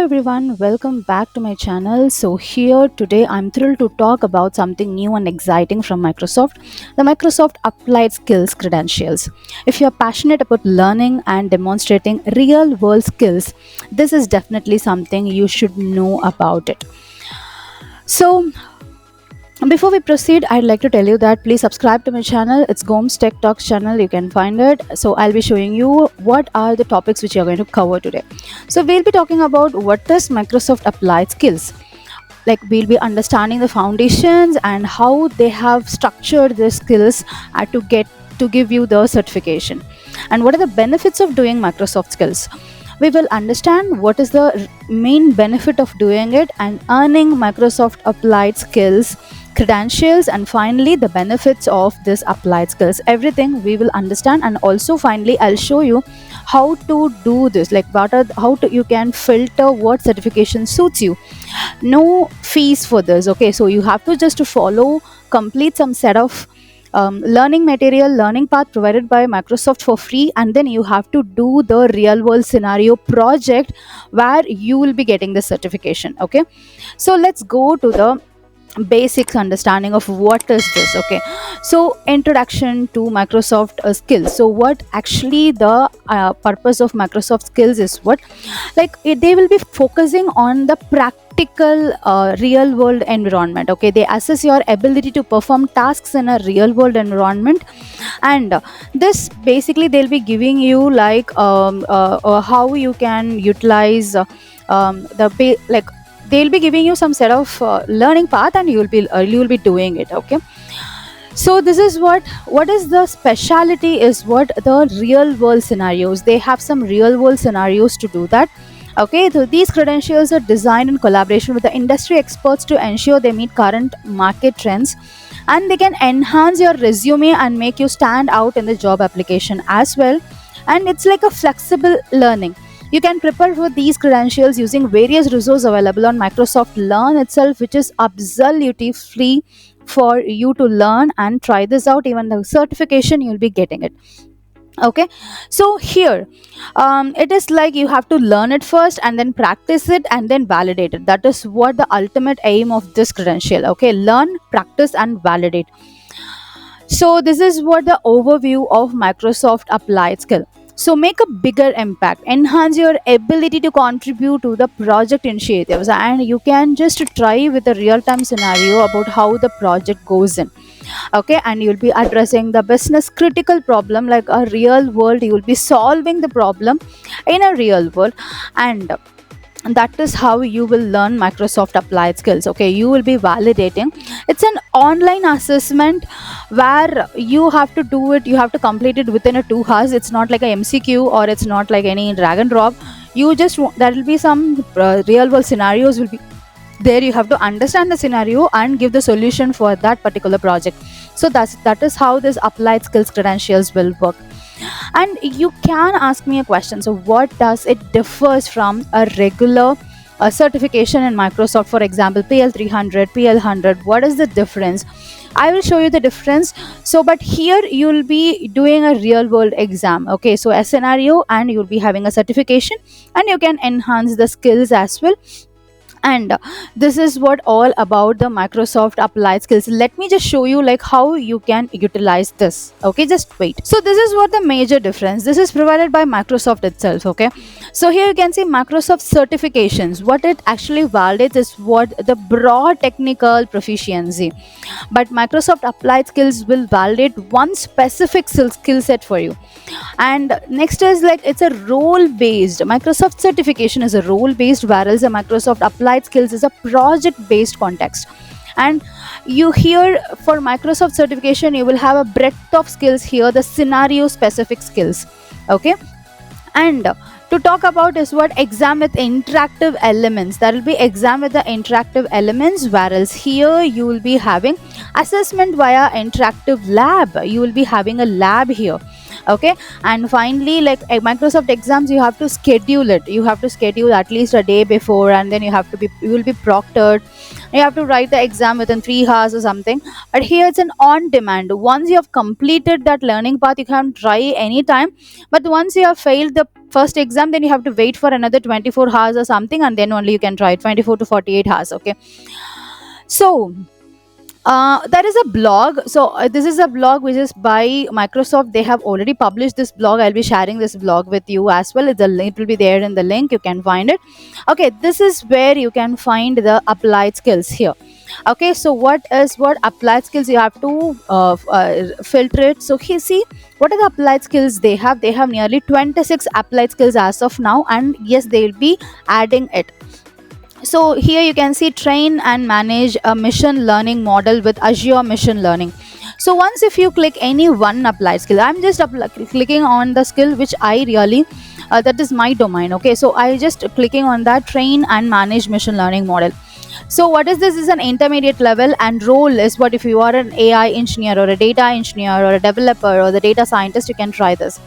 everyone, welcome back to my channel. So, here today I'm thrilled to talk about something new and exciting from Microsoft, the Microsoft Applied Skills Credentials. If you're passionate about learning and demonstrating real world skills, this is definitely something you should know about it. So, before we proceed, I'd like to tell you that please subscribe to my channel. It's Gomes Tech Talks channel. You can find it. So I'll be showing you what are the topics which you're going to cover today. So we'll be talking about what is Microsoft Applied Skills. Like we'll be understanding the foundations and how they have structured their skills to give you the certification. And what are the benefits of doing Microsoft Skills? We will understand what is the main benefit of doing it and earning Microsoft Applied Skills credentials, and finally the benefits of this applied skills. Everything we will understand, and also finally I'll show you how to do this, like you can filter what certification suits you. No fees for this, okay? So you have to just follow, complete some set of learning material, learning path provided by Microsoft for free, and then you have to do the real world scenario project where you will be getting the certification. Okay, so let's go to the basics understanding of what is this. Okay, so introduction to Microsoft skills. So what actually the purpose of Microsoft skills is, what they will be focusing on the practical real world environment. Okay, they assess your ability to perform tasks in a real world environment, and this basically they'll be giving you how you can utilize they'll be giving you some set of learning path, and you'll be doing it. Okay, so this is what is the speciality is what the real world scenarios, they have some real world scenarios to do that. Okay, so these credentials are designed in collaboration with the industry experts to ensure they meet current market trends, and they can enhance your resume and make you stand out in the job application as well. And it's like a flexible learning. You can prepare for these credentials using various resources available on Microsoft Learn itself, which is absolutely free for you to learn and try this out. Even the certification, you'll be getting it. Okay, so here it is like you have to learn it first and then practice it and then validate it. That is what the ultimate aim of this credential. Okay, learn, practice, and validate. So this is what the overview of Microsoft Applied Skill. So make a bigger impact, enhance your ability to contribute to the project initiatives, and you can just try with a real-time scenario about how the project goes in. Okay, and you'll be addressing the business critical problem like a real world. You will be solving the problem in a real world, and that is how you will learn Microsoft Applied Skills. Okay, you will be validating. It's an online assessment where you have to do it, you have to complete it within a 2 hours. It's not like a MCQ, or it's not like any drag and drop. There will be some real world scenarios will be there. You have to understand the scenario and give the solution for that particular project. So that is how this applied skills credentials will work. And you can ask me a question, so what does it differs from a regular certification in Microsoft? For example, PL300, PL100, what is the difference? I will show you the difference. So but here you'll be doing a real world exam. Okay, so a scenario, and you'll be having a certification, and you can enhance the skills as well. And this is what all about the Microsoft Applied Skills. Let me just show you like how you can utilize this. Okay, just wait. So this is what the major difference, this is provided by Microsoft itself. Okay, so here you can see Microsoft certifications. What it actually validates is what the broad technical proficiency, but Microsoft Applied Skills will validate one specific skill set for you. And next is like it's a role based. Microsoft certification is a role based, whereas a Microsoft Applied Skills is a project based context. And you here for Microsoft certification, you will have a breadth of skills, here the scenario specific skills. Okay, and to talk about is what exam with interactive elements. That will be exam with the interactive elements, whereas here you will be having assessment via interactive lab. You will be having a lab here. Okay, and finally like Microsoft exams, you have to schedule it, you have to schedule at least a day before, and then you will be proctored. You have to write the exam within 3 hours or something. But here it's an on demand. Once you have completed that learning path, you can try anytime. But once you have failed the first exam, then you have to wait for another 24 hours or something, and then only you can try 24 to 48 hours. Okay. So there is a blog. So this is a blog which is by Microsoft. They have already published this blog. I'll be sharing this blog with you as well. It will be there in the link. You can find it. Okay, this is where you can find the applied skills here. Okay, so what applied skills you have to filter it. So here, see what are the applied skills they have. They have nearly 26 applied skills as of now, and yes, they will be adding it. So here you can see train and manage a machine learning model with Azure machine learning. So once if you click any one applied skill, I'm just clicking on the skill which I really that is my domain. Okay, so I just clicking on that train and manage machine learning model. So what is this? Is an intermediate level, and role is what if you are an AI engineer or a data engineer or a developer or the data scientist, you can try this.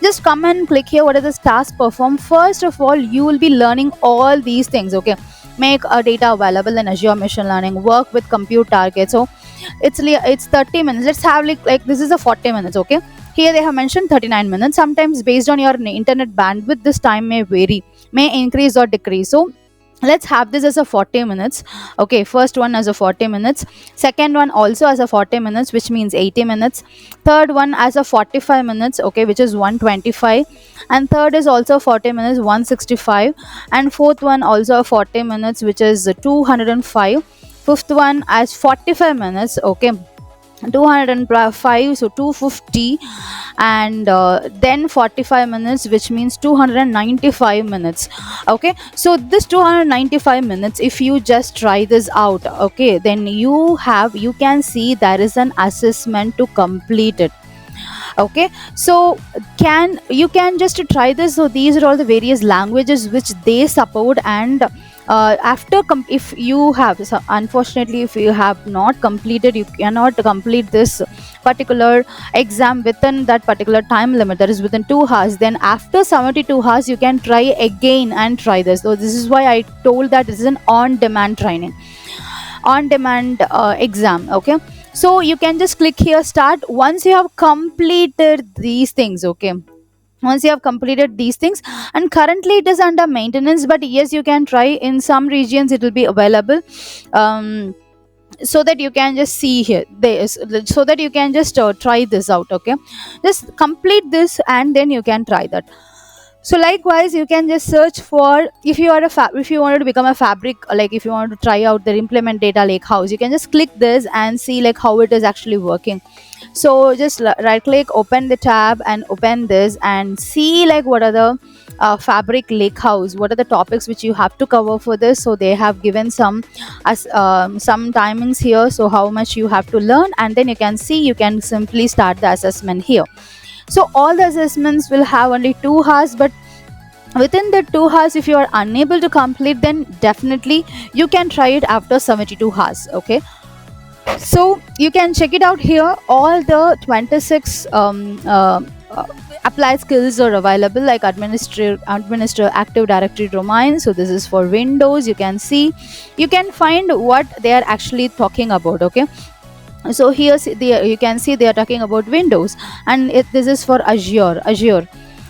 Just come and click here. What are the tasks perform? First of all, you will be learning all these things. Okay, make a data available in Azure machine learning, work with compute targets. So it's 30 minutes. Let's have like this is a 40 minutes. Okay, here they have mentioned 39 minutes. Sometimes based on your internet bandwidth, this time may vary, may increase or decrease. So let's have this as a 40 minutes. Okay, first one as a 40 minutes, second one also as a 40 minutes, which means 80 minutes, third one as a 45 minutes, okay, which is 125, and third is also 40 minutes, 165, and fourth one also 40 minutes, which is 205, fifth one as 45 minutes, okay, 205, so 250, and then 45 minutes, which means 295 minutes. Okay, so this 295 minutes, if you just try this out, okay, then you can see there is an assessment to complete it. Okay, so you can just try this. So these are all the various languages which they support, and if you have, so unfortunately if you have not completed, you cannot complete this particular exam within that particular time limit, that is within 2 hours, then after 72 hours you can try again and try this. So this is why I told that this is an on demand training, on demand exam. Okay, so you can just click here start once you have completed these things. Okay, once you have completed these things, and currently it is under maintenance, but yes, you can try. In some regions it will be available, so that you can just see here this, so that you can just try this out. Okay, just complete this and then you can try that. So likewise you can just search for, if you are if you wanted to become a fabric, like if you want to try out the implement data lake house, you can just click this and see like how it is actually working. So just right click, open the tab and open this and see like what are the fabric lake house, what are the topics which you have to cover for this. So they have given some some timings here, so how much you have to learn, and then you can see you can simply start the assessment here. So all the assessments will have only 2 hours, but within the 2 hours if you are unable to complete, then definitely you can try it after 72 hours. Okay, so you can check it out here. All the 26 applied skills are available, like administer active directory domain. So this is for Windows. You can see, you can find what they are actually talking about. Okay, so here you can see they are talking about Windows, and this is for Azure.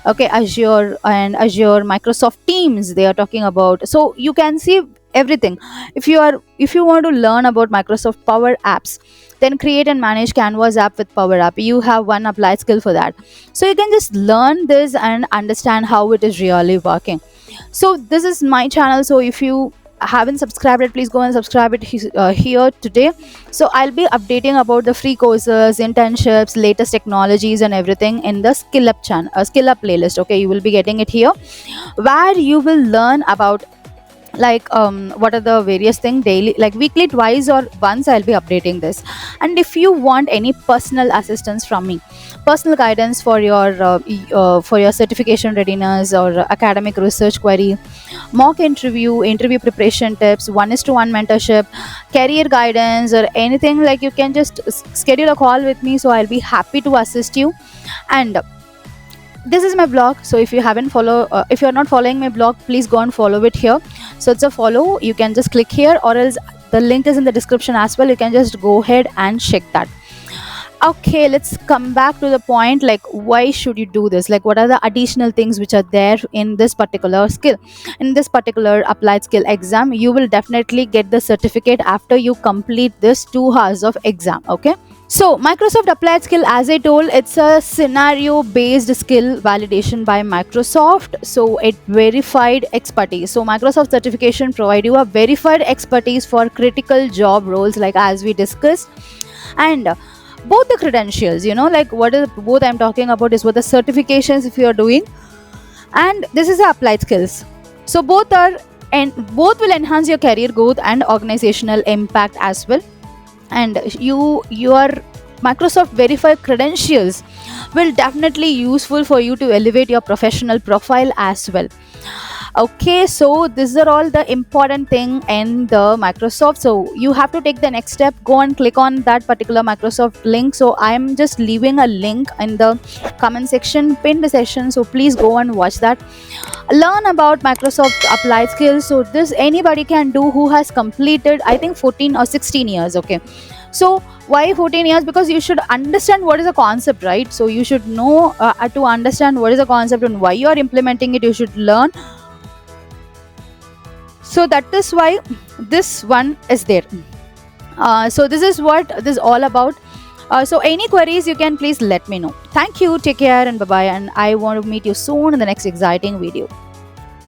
Okay, Azure and Azure Microsoft Teams they are talking about. So you can see everything. If you want to learn about Microsoft Power Apps, then create and manage Canvas app with Power App, you have one applied skill for that. So you can just learn this and understand how it is really working. So this is my channel, so if you haven't subscribed it, please go and subscribe it here today. So I'll be updating about the free courses, internships, latest technologies and everything in the skill up playlist. Okay, you will be getting it here, where you will learn about like what are the various things daily, like weekly, twice or once I'll be updating this. And if you want any personal assistance from me, personal guidance for your certification readiness or academic research query, mock interview preparation tips, 1:1 mentorship, career guidance or anything, like you can just schedule a call with me, so I'll be happy to assist you. And this is my blog, so if you haven't if you're not following my blog, please go and follow it here. So it's a follow, you can just click here, or else The link is in the description as well. You can just go ahead and check that. Okay, let's come back to the point, like why should you do this, like what are the additional things which are there in this particular skill. In this particular applied skill exam, you will definitely get the certificate after you complete this 2 hours of exam. Okay, so Microsoft Applied Skill, as I told, it's a scenario based skill validation by Microsoft. So it verified expertise. So Microsoft certification provide you a verified expertise for critical job roles, like as we discussed. And both the credentials, like what is both I'm talking about is what the certifications if you are doing, and this is the applied skills. So both are, and both will enhance your career growth and organizational impact as well. And your Microsoft verified credentials will definitely useful for you to elevate your professional profile as well. Okay, so these are all the important thing in the Microsoft. So you have to take the next step, go and click on that particular Microsoft link. So I am just leaving a link in the comment section, pinned session, so please go and watch that. Learn about Microsoft applied skills. So this anybody can do who has completed, I think, 14 or 16 years. Okay, so why 14 years? Because you should understand what is a concept, right? So you should know to understand what is a concept and why you are implementing it, you should learn. So that is why this one is there. So this is what this is all about. So any queries, you can please let me know. Thank you, take care, and bye bye, and I want to meet you soon in the next exciting video.